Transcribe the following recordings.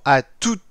à toutes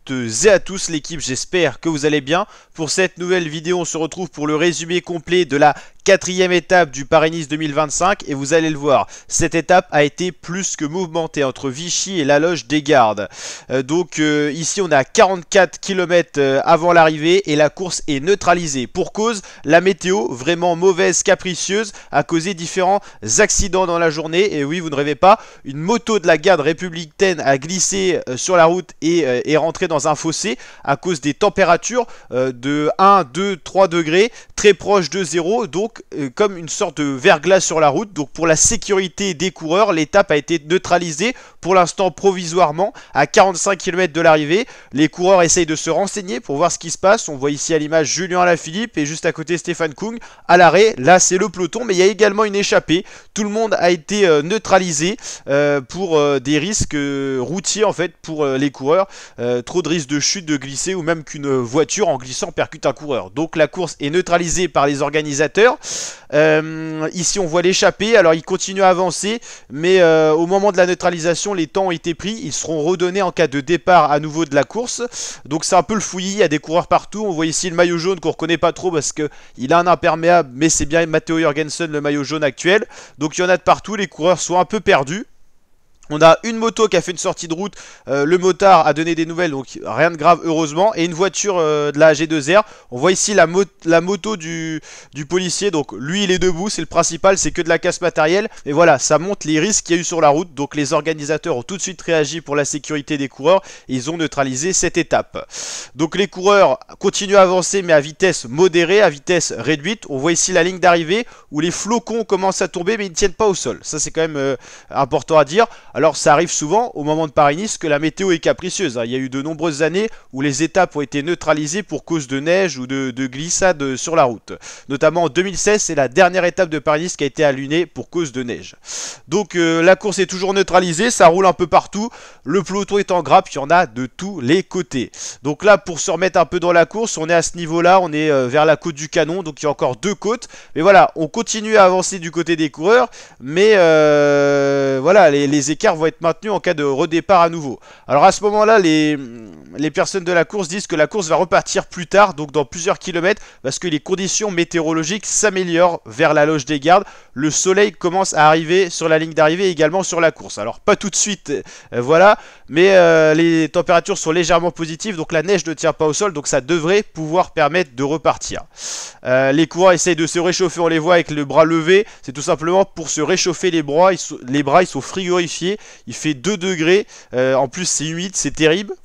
et à tous l'équipe, j'espère que vous allez bien. Pour cette nouvelle vidéo, on se retrouve pour le résumé complet de la quatrième étape du Paris-Nice 2025 et vous allez le voir, cette étape a été plus que mouvementée entre Vichy et la loge des gardes. Ici on est à 44 km avant l'arrivée et la course est neutralisée. Pour cause, la météo, vraiment mauvaise, capricieuse, a causé différents accidents dans la journée. Et oui, vous ne rêvez pas, une moto de la garde républicaine a glissé sur la route et est rentrée dans un fossé à cause des températures de 1, 2, 3 degrés, très proche de 0, donc comme une sorte de verglas sur la route. Donc pour la sécurité des coureurs, l'étape a été neutralisée pour l'instant provisoirement à 45 km de l'arrivée. Les coureurs essayent de se renseigner pour voir ce qui se passe. On voit ici à l'image Julien Alaphilippe et juste à côté Stéphane Kung à l'arrêt. Là c'est le peloton, mais il y a également une échappée. Tout le monde a été neutralisé pour des risques routiers en fait pour les coureurs. Trop de risques de chute, de glisser ou même qu'une voiture en glissant percute un coureur. Donc la course est neutralisée par les organisateurs. Ici on voit l'échappée, alors il continue à avancer, mais au moment de la neutralisation les temps ont été pris, ils seront redonnés en cas de départ à nouveau de la course. Donc c'est un peu le fouillis, il y a des coureurs partout. On voit ici le maillot jaune qu'on reconnaît pas trop parce qu'il a un imperméable, mais c'est bien Matteo Jorgensen le maillot jaune actuel. Donc il y en a de partout, les coureurs sont un peu perdus. On a une moto qui a fait une sortie de route, le motard a donné des nouvelles, donc rien de grave heureusement. Et une voiture de la G2R, on voit ici la moto du policier, donc lui il est debout, c'est le principal, c'est que de la casse matérielle. Mais voilà, ça montre les risques qu'il y a eu sur la route, donc les organisateurs ont tout de suite réagi pour la sécurité des coureurs, et ils ont neutralisé cette étape. Donc les coureurs continuent à avancer mais à vitesse modérée, à vitesse réduite. On voit ici la ligne d'arrivée où les flocons commencent à tomber mais ils ne tiennent pas au sol, ça c'est quand même important à dire. Alors ça arrive souvent au moment de Paris-Nice que la météo est capricieuse. Il y a eu de nombreuses années où les étapes ont été neutralisées pour cause de neige ou de glissade sur la route. Notamment en 2016, c'est la dernière étape de Paris-Nice qui a été annulée pour cause de neige. Donc la course est toujours neutralisée, ça roule un peu partout. Le peloton est en grappe, il y en a de tous les côtés. Donc là, pour se remettre un peu dans la course, on est à ce niveau-là, on est vers la côte du Canon, donc il y a encore deux côtes. Mais voilà, on continue à avancer du côté des coureurs, mais voilà, les écarts vont être maintenus en cas de redépart à nouveau. Alors à ce moment-là, les personnes de la course disent que la course va repartir plus tard, donc dans plusieurs kilomètres, parce que les conditions météorologiques s'améliorent vers la loge des gardes. Le soleil commence à arriver sur la ligne d'arrivée et également sur la course. Alors pas tout de suite, voilà, mais les températures sont légèrement positives, donc la neige ne tient pas au sol, donc ça devrait pouvoir permettre de repartir. Les coureurs essayent de se réchauffer, on les voit avec le bras levé, c'est tout simplement pour se réchauffer les bras, ils sont frigorifiés. Il fait 2 degrés, en plus c'est humide, c'est terrible.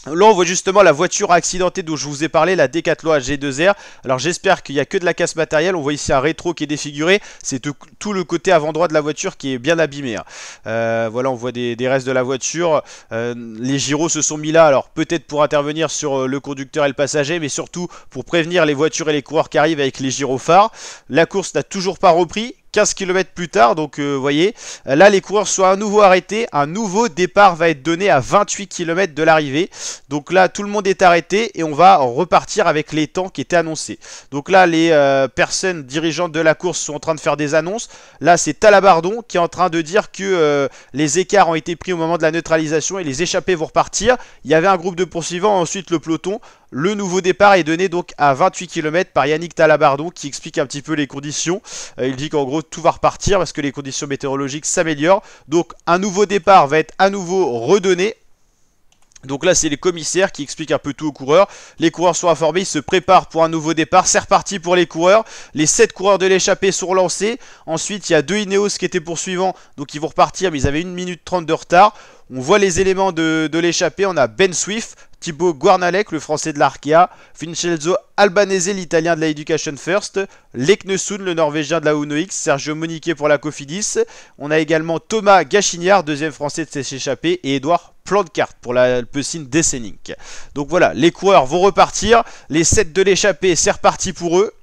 Là on voit justement la voiture accidentée dont je vous ai parlé, la Decathlon G2R. Alors j'espère qu'il n'y a que de la casse matérielle. On voit ici un rétro qui est défiguré. C'est tout le côté avant droit de la voiture qui est bien abîmé. Voilà, on voit des restes de la voiture. Les gyros se sont mis là, alors peut-être pour intervenir sur le conducteur et le passager, mais surtout pour prévenir les voitures et les coureurs qui arrivent avec les gyrophares. La course n'a toujours pas repris. 15 km plus tard, donc vous voyez, là les coureurs sont à nouveau arrêtés, un nouveau départ va être donné à 28 km de l'arrivée. Donc là tout le monde est arrêté et on va repartir avec les temps qui étaient annoncés. Donc là les personnes dirigeantes de la course sont en train de faire des annonces. Là c'est Talabardon qui est en train de dire que les écarts ont été pris au moment de la neutralisation et les échappés vont repartir. Il y avait un groupe de poursuivants, ensuite le peloton. Le nouveau départ est donné donc à 28 km par Yannick Talabardon qui explique un petit peu les conditions. Il dit qu'en gros tout va repartir parce que les conditions météorologiques s'améliorent. Donc un nouveau départ va être à nouveau redonné. Donc là c'est les commissaires qui expliquent un peu tout aux coureurs. Les coureurs sont informés, ils se préparent pour un nouveau départ. C'est reparti pour les coureurs. Les 7 coureurs de l'échappée sont relancés. Ensuite il y a 2 Ineos qui étaient poursuivants, donc ils vont repartir mais ils avaient 1 minute 30 de retard. On voit les éléments de l'échappée, on a Ben Swift, Thibaut Guarnalec, le français de l'Arkea, Vincenzo Albanese, l'italien de la Education First, Leknesund, le norvégien de la Uno X, Sergio Moniquet pour la Cofidis. On a également Thomas Gachignard, deuxième français de cette échappée, et Edouard Plantcart pour la Alpecin Dessenink. Donc voilà, les coureurs vont repartir, les 7 de l'échappée, c'est reparti pour eux.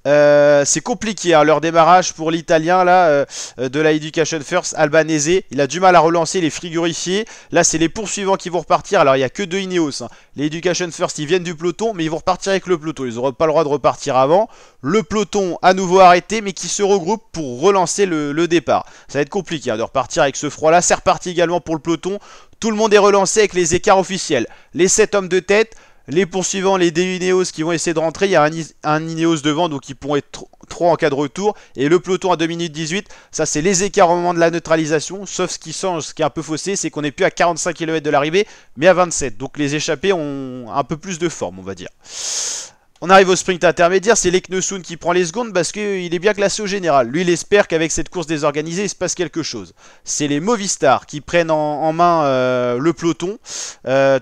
C'est compliqué hein, leur démarrage pour l'italien là de la Education First, Albanese. Il a du mal à relancer, il est frigorifié. Là c'est les poursuivants qui vont repartir. Alors il n'y a que deux Ineos hein. Les Education First ils viennent du peloton, mais ils vont repartir avec le peloton. Ils n'auront pas le droit de repartir avant. Le peloton à nouveau arrêté, mais qui se regroupe pour relancer le départ. Ça va être compliqué hein, de repartir avec ce froid là. C'est reparti également pour le peloton. Tout le monde est relancé avec les écarts officiels. Les 7 hommes de tête. Les poursuivants, les 2 Ineos qui vont essayer de rentrer. Il y a un Ineos devant, donc ils pourront être 3 en cas de retour. Et le peloton à 2 minutes 18, ça c'est les écarts au moment de la neutralisation. Sauf ce qui change, ce qui est un peu faussé, c'est qu'on n'est plus à 45 km de l'arrivée, mais à 27. Donc les échappés ont un peu plus de forme, on va dire. On arrive au sprint intermédiaire, c'est Leknesund qui prend les secondes parce qu'il est bien classé au général. Lui, il espère qu'avec cette course désorganisée, il se passe quelque chose. C'est les Movistar qui prennent en main le peloton,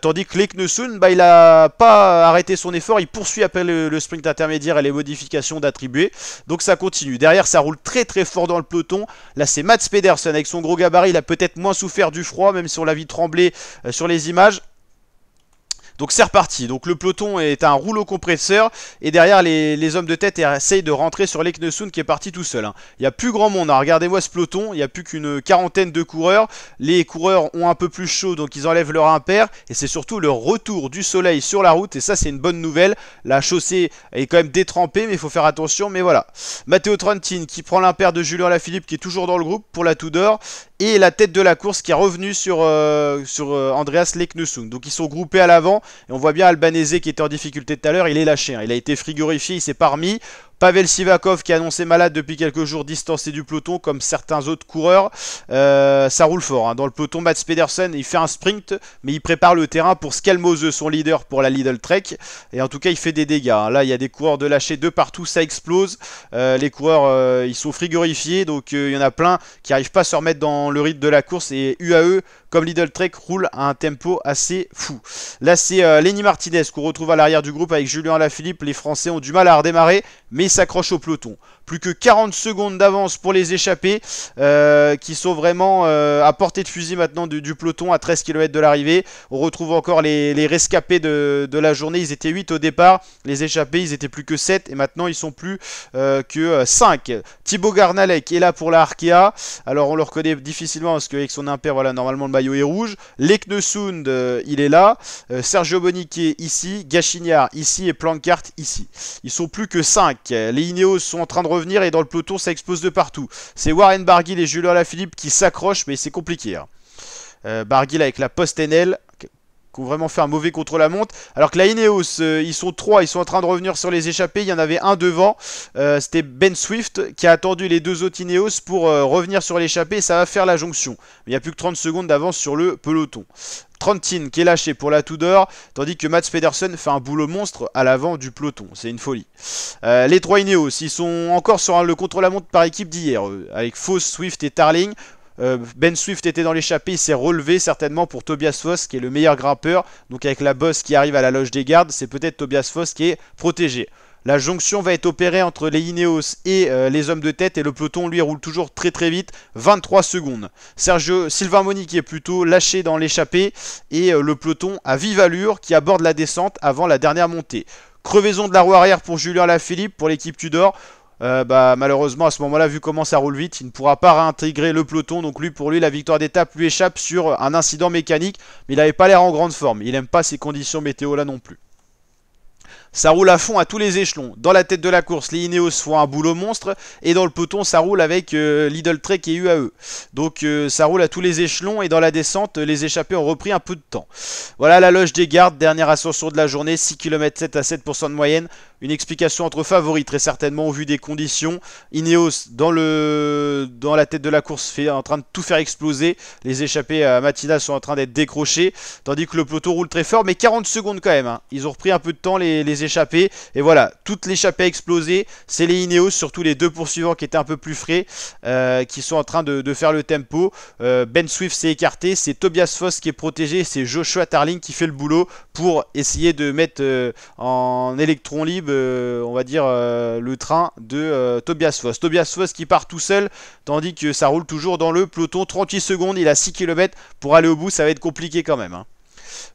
tandis que Leknesund, bah, il n'a pas arrêté son effort, il poursuit après le sprint intermédiaire et les modifications d'attribués. Donc ça continue. Derrière, ça roule très très fort dans le peloton. Là, c'est Mats Pedersen avec son gros gabarit, il a peut-être moins souffert du froid, même si on l'a vu trembler sur les images. Donc c'est reparti, donc le peloton est un rouleau compresseur et derrière les hommes de tête essayent de rentrer sur Leknesund qui est parti tout seul hein. Il n'y a plus grand monde, hein. Regardez-moi ce peloton, il n'y a plus qu'une quarantaine de coureurs. Les coureurs ont un peu plus chaud donc ils enlèvent leur impair et c'est surtout le retour du soleil sur la route et ça c'est une bonne nouvelle. La chaussée est quand même détrempée mais il faut faire attention, mais voilà. Matteo Trentin qui prend l'impair de Julien Lafilippe qui est toujours dans le groupe pour la Tudor. Et la tête de la course qui est revenue sur Andreas Leknesund. Donc ils sont groupés à l'avant. Et on voit bien Albanese qui était en difficulté tout à l'heure. Il est lâché. Hein. Il a été frigorifié. Il s'est pas remis. Pavel Sivakov qui est annoncé malade depuis quelques jours, distancé du peloton comme certains autres coureurs. Ça roule fort. Hein. Dans le peloton, Mats Pedersen, il fait un sprint, mais il prépare le terrain pour Skelmose, son leader pour la Lidl Trek. Et en tout cas, il fait des dégâts. Hein. Là, il y a des coureurs de lâcher de partout, ça explose. Les coureurs, ils sont frigorifiés, donc il y en a plein qui n'arrivent pas à se remettre dans le rythme de la course. Et UAE, comme Lidl Trek, roule à un tempo assez fou. Là, c'est Lenny Martinez qu'on retrouve à l'arrière du groupe avec Julien Lafilippe. Les Français ont du mal à redémarrer, mais s'accroche au peloton. Plus que 40 secondes d'avance pour les échappés qui sont vraiment à portée de fusil maintenant du peloton à 13 km de l'arrivée. On retrouve encore les rescapés de la journée. Ils étaient 8 au départ. Les échappés, ils étaient plus que 7 et maintenant ils sont plus que 5. Thibaut Garnalec est là pour la Arkea. Alors on le reconnaît difficilement parce qu'avec son impair, voilà, normalement le maillot est rouge. Leknesund, il est là. Sergio Boniquet ici. Gachignard ici et Plancart ici. Ils sont plus que 5. Les Ineos sont en train de revenir et dans le peloton ça explose de partout. C'est Warren Barguil et Julien Lafilippe qui s'accrochent, mais c'est compliqué. Hein. Barguil avec la post-NL qui ont vraiment fait un mauvais contre-la-montre. Alors que la Ineos, ils sont 3, ils sont en train de revenir sur les échappés. Il y en avait un devant, c'était Ben Swift qui a attendu les deux autres Ineos pour revenir sur l'échappée. Ça va faire la jonction. Mais il n'y a plus que 30 secondes d'avance sur le peloton. Trentin qui est lâché pour la Tudor, tandis que Mats Pedersen fait un boulot monstre à l'avant du peloton. C'est une folie. Les 3 Ineos, ils sont encore sur le contre-la-montre par équipe d'hier, avec Foss, Swift et Tarling. Ben Swift était dans l'échappée, il s'est relevé certainement pour Tobias Foss qui est le meilleur grimpeur. Donc avec la bosse qui arrive à la loge des gardes, c'est peut-être Tobias Foss qui est protégé. La jonction va être opérée entre les Ineos et les hommes de tête et le peloton lui roule toujours très très vite, 23 secondes. Sylvain Monique est plutôt lâché dans l'échappée et le peloton à vive allure qui aborde la descente avant la dernière montée. Crevaison de la roue arrière pour Julien Lafilippe pour l'équipe Tudor. Malheureusement à ce moment là, vu comment ça roule vite, il ne pourra pas réintégrer le peloton. Donc pour lui la victoire d'étape lui échappe sur un incident mécanique. Mais il n'avait pas l'air en grande forme, il n'aime pas ces conditions météo là non plus. Ça roule à fond à tous les échelons. Dans la tête de la course, les Ineos font un boulot monstre. Et dans le peloton, ça roule avec Lidl Trek et UAE. Donc ça roule à tous les échelons. Et dans la descente, les échappés ont repris un peu de temps. Voilà la loge des gardes. Dernière ascension de la journée. 6 km 7 à 7% de moyenne. Une explication entre favoris très certainement au vu des conditions. Ineos dans la tête de la course en train de tout faire exploser. Les échappés matinales sont en train d'être décrochés. Tandis que le peloton roule très fort. Mais 40 secondes quand même. Hein. Ils ont repris un peu de temps les échappés. Et voilà, toute l'échappée a explosé. C'est les Ineos, surtout les deux poursuivants qui étaient un peu plus frais, qui sont en train de faire le tempo. Ben Swift s'est écarté. C'est Tobias Foss qui est protégé. C'est Joshua Tarling qui fait le boulot pour essayer de mettre en électron libre, on va dire, le train de Tobias Foss. Tobias Foss qui part tout seul, tandis que ça roule toujours dans le peloton. 38 secondes, il a 6 km pour aller au bout. Ça va être compliqué quand même. Hein.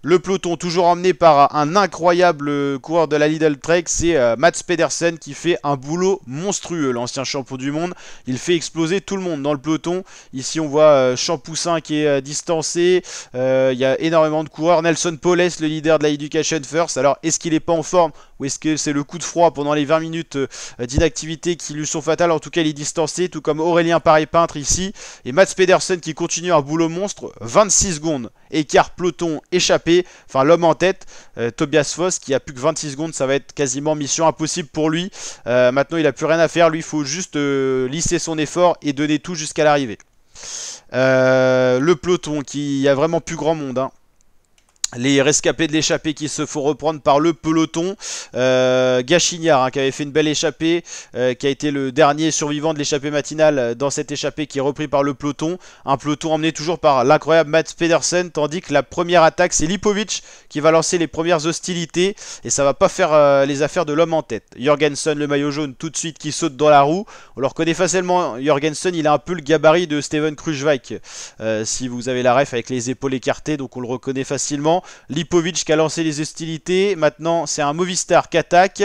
Le peloton toujours emmené par un incroyable coureur de la Lidl Trek, c'est Mats Pedersen qui fait un boulot monstrueux, l'ancien champion du monde. Il fait exploser tout le monde dans le peloton. Ici on voit Champoussin qui est distancé, il y a énormément de coureurs. Nelson Powles, le leader de la Education First, alors est-ce qu'il n'est pas en forme ou est-ce que c'est le coup de froid pendant les 20 minutes d'inactivité qui lui sont fatales? En tout cas il est distancé, tout comme Aurélien Paré-Peintre ici. Et Mats Pedersen qui continue un boulot monstre, 26 secondes, écart peloton échappé, enfin l'homme en tête, Tobias Foss qui a plus que 26 secondes, ça va être quasiment mission impossible pour lui. Maintenant il n'a plus rien à faire, lui il faut juste lisser son effort et donner tout jusqu'à l'arrivée. Le peloton qui a vraiment plus grand monde, hein. Les rescapés de l'échappée qui se font reprendre par le peloton. Gachignard hein, qui avait fait une belle échappée, qui a été le dernier survivant de l'échappée matinale dans cette échappée qui est repris par le peloton. Un peloton emmené toujours par l'incroyable Mats Pedersen, tandis que la première attaque c'est Lipovic qui va lancer les premières hostilités et ça va pas faire les affaires de l'homme en tête. Jorgensen, le maillot jaune, tout de suite qui saute dans la roue. On le reconnaît facilement, Jorgensen il a un peu le gabarit de Steven Kruijswijk, si vous avez la ref avec les épaules écartées, donc on le reconnaît facilement. Lipovic qui a lancé les hostilités. Maintenant c'est un Movistar qui attaque,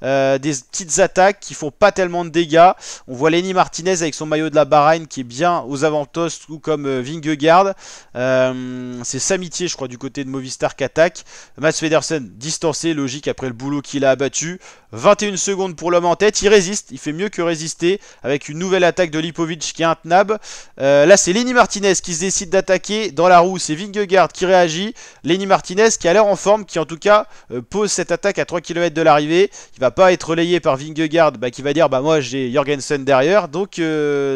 des petites attaques qui font pas tellement de dégâts. On voit Lenny Martinez avec son maillot de la Bahreïn qui est bien aux avantages, tout comme Vingegaard. C'est Samitier je crois du côté de Movistar qui attaque. Mats Pedersen distancé, logique après le boulot qu'il a abattu. 21 secondes pour l'homme en tête, il résiste, il fait mieux que résister avec une nouvelle attaque de Lipovic qui est intenable. Là c'est Lenny Martinez qui se décide d'attaquer. Dans la roue c'est Vingegaard qui réagit. Lenny Martinez qui a l'air en forme, qui en tout cas pose cette attaque à 3 km de l'arrivée. Il va pas être relayé par Vingegaard qui va dire bah moi j'ai Jorgensen derrière, donc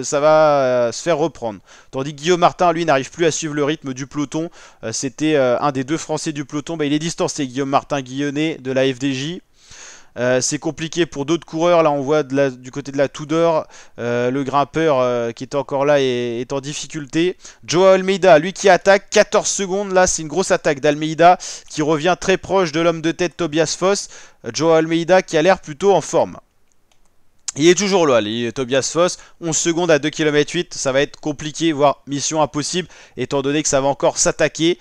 ça va se faire reprendre. Tandis que Guillaume Martin lui n'arrive plus à suivre le rythme du peloton. C'était un des deux Français du peloton, il est distancé Guillaume Martin Guillonnet de la FDJ. C'est compliqué pour d'autres coureurs. Là on voit du côté de la Tudor, le grimpeur qui est encore là est en difficulté. Joao Almeida, lui qui attaque, 14 secondes. Là c'est une grosse attaque d'Almeida qui revient très proche de l'homme de tête Tobias Foss. Joao Almeida qui a l'air plutôt en forme. Il est toujours là, Tobias Foss, 11 secondes à 2 km 8, ça va être compliqué, voire mission impossible, étant donné que ça va encore s'attaquer.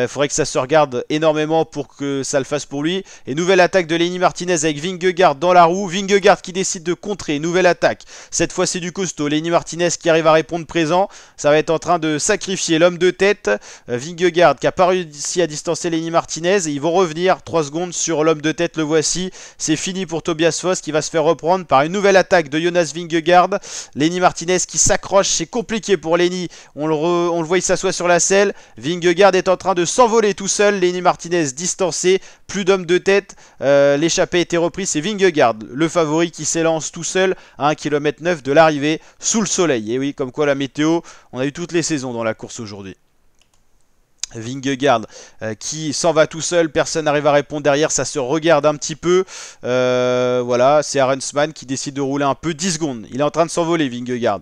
Faudrait que ça se regarde énormément pour que ça le fasse pour lui. Et nouvelle attaque de Lenny Martinez avec Vingegaard dans la roue. Vingegaard qui décide de contrer, nouvelle attaque. Cette fois c'est du costaud, Lenny Martinez qui arrive à répondre présent. Ça va être en train de sacrifier l'homme de tête. Vingegaard qui a pas réussi à distancer Lenny Martinez. Et ils vont revenir 3 secondes sur l'homme de tête, le voici. C'est fini pour Tobias Foss qui va se faire reprendre par une nouvelle attaque de Jonas Vingegaard. Lenny Martinez qui s'accroche, c'est compliqué pour Lenny, on le voit, il s'assoit sur la selle. Vingegaard est en train de s'envoler tout seul, Lenny Martinez distancé, plus d'homme de tête, l'échappée a été reprise, c'est Vingegaard, le favori qui s'élance tout seul à 1,9 km de l'arrivée, sous le soleil. Et oui, comme quoi la météo, on a eu toutes les saisons dans la course aujourd'hui. Vingegaard qui s'en va tout seul, personne n'arrive à répondre derrière, ça se regarde un petit peu. Voilà, c'est Arensman qui décide de rouler un peu, 10 secondes, il est en train de s'envoler Vingegaard.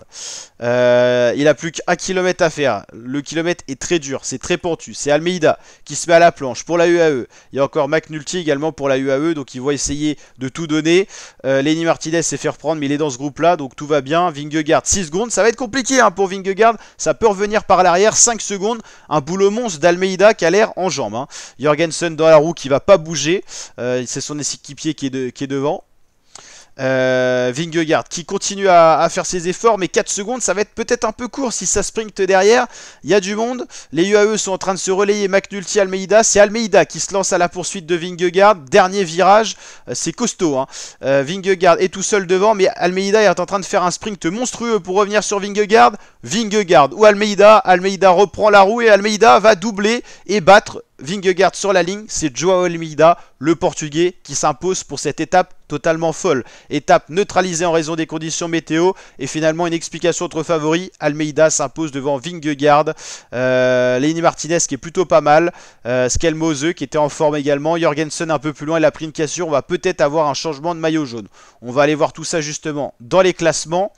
Il a plus qu'1 km à faire, le kilomètre est très dur, c'est très pentu. C'est Almeida qui se met à la planche pour la UAE, il y a encore McNulty également pour la UAE, donc il va essayer de tout donner. Lenny Martinez s'est fait reprendre mais il est dans ce groupe là, donc tout va bien. Vingegaard 6 secondes, ça va être compliqué hein, pour Vingegaard, ça peut revenir par l'arrière, 5 secondes, un boulot monstre d'Almeida qui a l'air en jambes. Hein. Jorgensen dans la roue qui va pas bouger, c'est son équipier qui est devant. Vingegaard qui continue à faire ses efforts, mais 4 secondes ça va être peut-être un peu court si ça sprinte derrière. Il y a du monde, les UAE sont en train de se relayer, McNulty, Almeida, c'est Almeida qui se lance à la poursuite de Vingegaard, dernier virage, c'est costaud hein. Vingegaard est tout seul devant, mais Almeida est en train de faire un sprint monstrueux pour revenir sur Vingegaard. Vingegaard ou Almeida, Almeida reprend la roue et Almeida va doubler et battre Vingegaard sur la ligne. C'est Joao Almeida, le portugais, qui s'impose pour cette étape totalement folle. Étape neutralisée en raison des conditions météo et finalement une explication entre favoris. Almeida s'impose devant Vingegaard. Lenny Martinez qui est plutôt pas mal. Skelmose qui était en forme également. Jorgensen un peu plus loin, il a pris une cassure. On va peut-être avoir un changement de maillot jaune. On va aller voir tout ça justement dans les classements.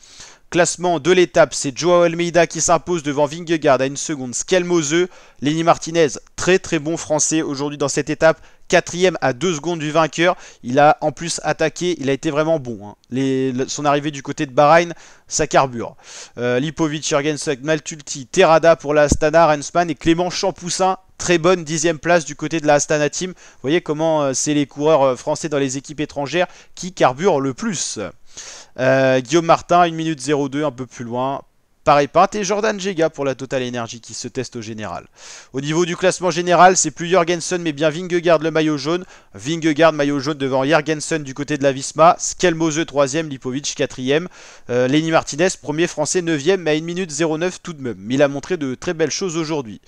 Classement de l'étape, c'est Joao Almeida qui s'impose devant Vingegaard à 1 seconde. Skelmose, Lenny Martinez, très très bon français aujourd'hui dans cette étape. 4ème à 2 secondes du vainqueur. Il a en plus attaqué, il a été vraiment bon. Hein. Son arrivée du côté de Bahreïn, ça carbure. Lipovic, Jorgensen, Maltulti, Terrada pour la Astana, Rensman et Clément Champoussin. très bonne 10e place du côté de la Astana Team. Vous voyez comment c'est les coureurs français dans les équipes étrangères qui carburent le plus. Guillaume Martin, 1 minute 02, un peu plus loin. Pareil Pint et Jordan Jega pour la Total Energy qui se teste au général. Au niveau du classement général, c'est plus Jorgensen mais bien Vingegaard le maillot jaune. Vingegaard maillot jaune devant Jorgensen du côté de la Visma. Skelmose 3ème, Lipovic 4ème. Lenny Martinez, premier français 9ème mais à 1 minute 09 tout de même. Mais il a montré de très belles choses aujourd'hui.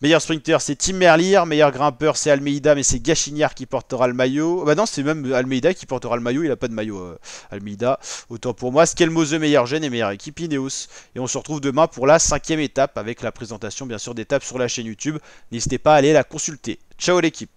Meilleur sprinter c'est Tim Merlier. Meilleur grimpeur c'est Almeida mais c'est Gachignard qui portera le maillot. Bah non, c'est même Almeida qui portera le maillot. Il a pas de maillot Almeida. Autant pour moi. Skelmose meilleur jeune et meilleure équipe Ineos. Et on se retrouve demain pour la 5e étape avec la présentation bien sûr d'étapes sur la chaîne YouTube. N'hésitez pas à aller la consulter. Ciao l'équipe!